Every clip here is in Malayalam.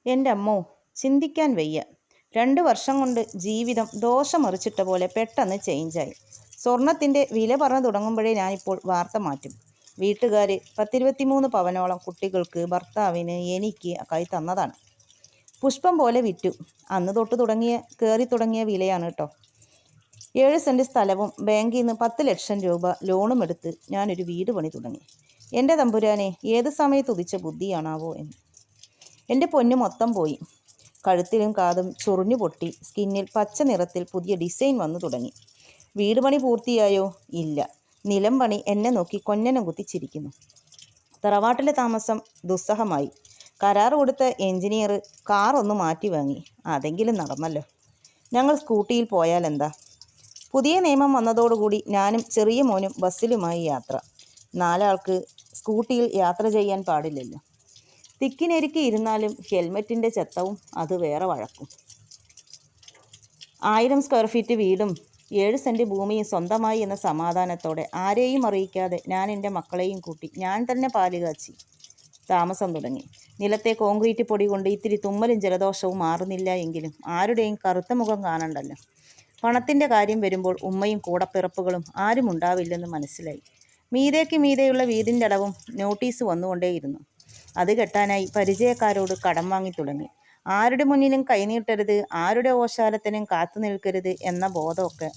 എൻ്റെ അമ്മോ, ചിന്തിക്കാൻ വയ്യ. 2 വർഷം കൊണ്ട് ജീവിതം ദോഷമറിച്ചിട്ട പോലെ പെട്ടെന്ന് ചേഞ്ചായി. സ്വർണത്തിൻ്റെ വില പറഞ്ഞു തുടങ്ങുമ്പോഴേ ഞാനിപ്പോൾ വാർത്ത മാറ്റും. വീട്ടുകാർ 10-23 പവനോളം കുട്ടികൾക്ക്, ഭർത്താവിന്, എനിക്ക് കൈ തന്നതാണ്. പുഷ്പം പോലെ വിറ്റു. അന്ന് തൊട്ട് കയറി തുടങ്ങിയ വിലയാണ് കേട്ടോ. 7 സെൻറ്റ് സ്ഥലവും ബാങ്കിൽ നിന്ന് 10 ലക്ഷം രൂപ ലോണും എടുത്ത് ഞാനൊരു വീട് പണി തുടങ്ങി. എൻ്റെ തമ്പുരാനെ, ഏത് സമയത്ത് ഉദിച്ച ബുദ്ധിയാണാവോ എന്ന്. എൻ്റെ പൊന്നു മൊത്തം പോയി. കഴുത്തിലും കാതും ചൊറിഞ്ഞു പൊട്ടി. സ്കിന്നിൽ പച്ച നിറത്തിൽ പുതിയ ഡിസൈൻ വന്നു തുടങ്ങി. വീട് പണി പൂർത്തിയായോ? ഇല്ല. നിലം പണി എന്നെ നോക്കി കൊഞ്ഞനം കുത്തിച്ചിരിക്കുന്നു. തറവാട്ടിലെ താമസം ദുസ്സഹമായി. കരാർ കൊടുത്ത എഞ്ചിനീയർ കാർ ഒന്ന് മാറ്റി വാങ്ങി. അതെങ്കിലും നടന്നല്ലോ. ഞങ്ങൾ സ്കൂട്ടിയിൽ പോയാലെന്താ? പുതിയ നിയമം വന്നതോടുകൂടി ഞാനും ചെറിയ മോനും ബസ്സിലുമായി യാത്ര. 4 ആൾക്ക് സ്കൂട്ടിയിൽ യാത്ര ചെയ്യാൻ പാടില്ലല്ലോ. തിക്കിനെരുക്കി ഇരുന്നാലും ഹെൽമെറ്റിൻ്റെ ചെത്തവും അത് വേറെ വഴക്കും. 1000 സ്ക്വയർ ഫീറ്റ് വീടും 7 സെൻറ്റ് ഭൂമിയും സ്വന്തമായി എന്ന സമാധാനത്തോടെ ആരെയും അറിയിക്കാതെ ഞാൻ എൻ്റെ മക്കളെയും കൂട്ടി ഞാൻ തന്നെ പാല് കാച്ചി താമസം തുടങ്ങി. നിലത്തെ കോൺക്രീറ്റ് പൊടി കൊണ്ട് ഇത്തിരി തുമ്മലും ജലദോഷവും മാറുന്നില്ല എങ്കിലും ആരുടെയും കറുത്ത മുഖം കാണണ്ടല്ലോ. പണത്തിൻ്റെ കാര്യം വരുമ്പോൾ ഉമ്മയും കൂടപ്പിറപ്പുകളും ആരും ഉണ്ടാവില്ലെന്ന് മനസ്സിലായി. മീതയ്ക്ക് മീതെയുള്ള വീടിൻ്റെ അടവും നോട്ടീസ് വന്നുകൊണ്ടേയിരുന്നു. അത് കെട്ടാനായി പരിചയക്കാരോട് കടം വാങ്ങി തുടങ്ങി. ആരുടെ മുന്നിലും കൈനീട്ടരുത്, ആരുടെ ഓശാരത്തിനും കാത്തു നിൽക്കരുത് എന്ന ബോധമൊക്കെ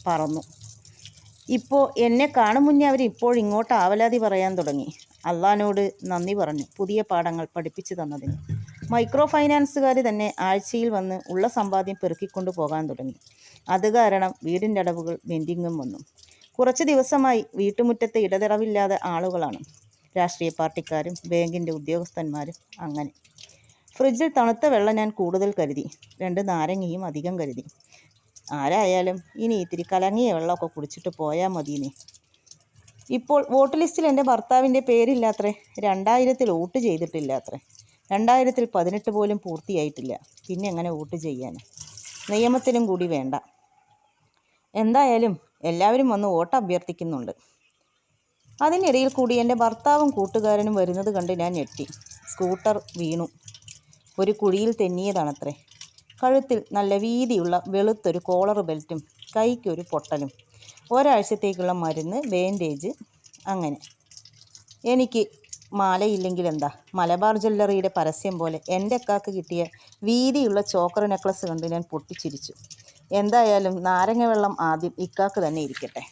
പറന്നു. ഇപ്പോൾ എന്നെ കാണും മുന്നേ അവർ ഇങ്ങോട്ട് ആവലാതി പറയാൻ തുടങ്ങി. അള്ളാനോട് നന്ദി പറഞ്ഞു പുതിയ പാഠങ്ങൾ പഠിപ്പിച്ചു തന്നതിന്. മൈക്രോ ഫൈനാൻസുകാർ തന്നെ ആഴ്ചയിൽ വന്ന് ഉള്ള സമ്പാദ്യം പെറുക്കിക്കൊണ്ടു പോകാൻ തുടങ്ങി. അത് കാരണം വീടിൻ്റെ അടവുകൾ പെൻഡിങ്ങും വന്നു. കുറച്ച് ദിവസമായി വീട്ടുമുറ്റത്ത് ഇടതടവില്ലാതെ ആളുകളാണ്. രാഷ്ട്രീയ പാർട്ടിക്കാരും ബാങ്കിൻ്റെ ഉദ്യോഗസ്ഥന്മാരും. അങ്ങനെ ഫ്രിഡ്ജിൽ തണുത്ത വെള്ളം ഞാൻ കൂടുതൽ കരുതി. 2 നാരങ്ങയും അധികം കരുതി. ആരായാലും ഇനി ഇത്തിരി കലങ്ങിയ വെള്ളമൊക്കെ കുടിച്ചിട്ട് പോയാൽ മതിയെന്നേ. ഇപ്പോൾ വോട്ട് ലിസ്റ്റിൽ എൻ്റെ ഭർത്താവിൻ്റെ പേരില്ലാത്രേ. 2000-ൽ വോട്ട് ചെയ്തിട്ടില്ലാത്രേ. 2018 പോലും പൂർത്തിയായിട്ടില്ല. പിന്നെ എങ്ങനെ വോട്ട് ചെയ്യാൻ? നിയമത്തിലും കൂടി വേണ്ട. എന്തായാലും എല്ലാവരും വന്ന് വോട്ട് അഭ്യർത്ഥിക്കുന്നുണ്ട്. അതിനിടയിൽ കൂടി എൻ്റെ ഭർത്താവും കൂട്ടുകാരനും വരുന്നത് കണ്ട് ഞാൻ ഞെട്ടി. സ്കൂട്ടർ വീണു. ഒരു കുഴിയിൽ തെന്നിയതാണത്രേ. കഴുത്തിൽ നല്ല വീതിയുള്ള വെളുത്തൊരു കോളർ ബെൽറ്റും കൈക്കൊരു പൊട്ടലും. ഒരാഴ്ചത്തേക്കുള്ള മരുന്ന്, ബാൻഡേജ്. അങ്ങനെ എനിക്ക് മാലയില്ലെങ്കിൽ എന്താ? മലബാർ ജ്വല്ലറിയുടെ പരസ്യം പോലെ എൻ്റെ അക്കാക്ക് കിട്ടിയ വീതിയുള്ള ചോക്കർ നെക്ലസ് കണ്ട് ഞാൻ പൊട്ടിച്ചിരിച്ചു. എന്തായാലും നാരങ്ങ വെള്ളം ആദ്യം ഇക്കാക്ക് തന്നെ ഇരിക്കട്ടെ.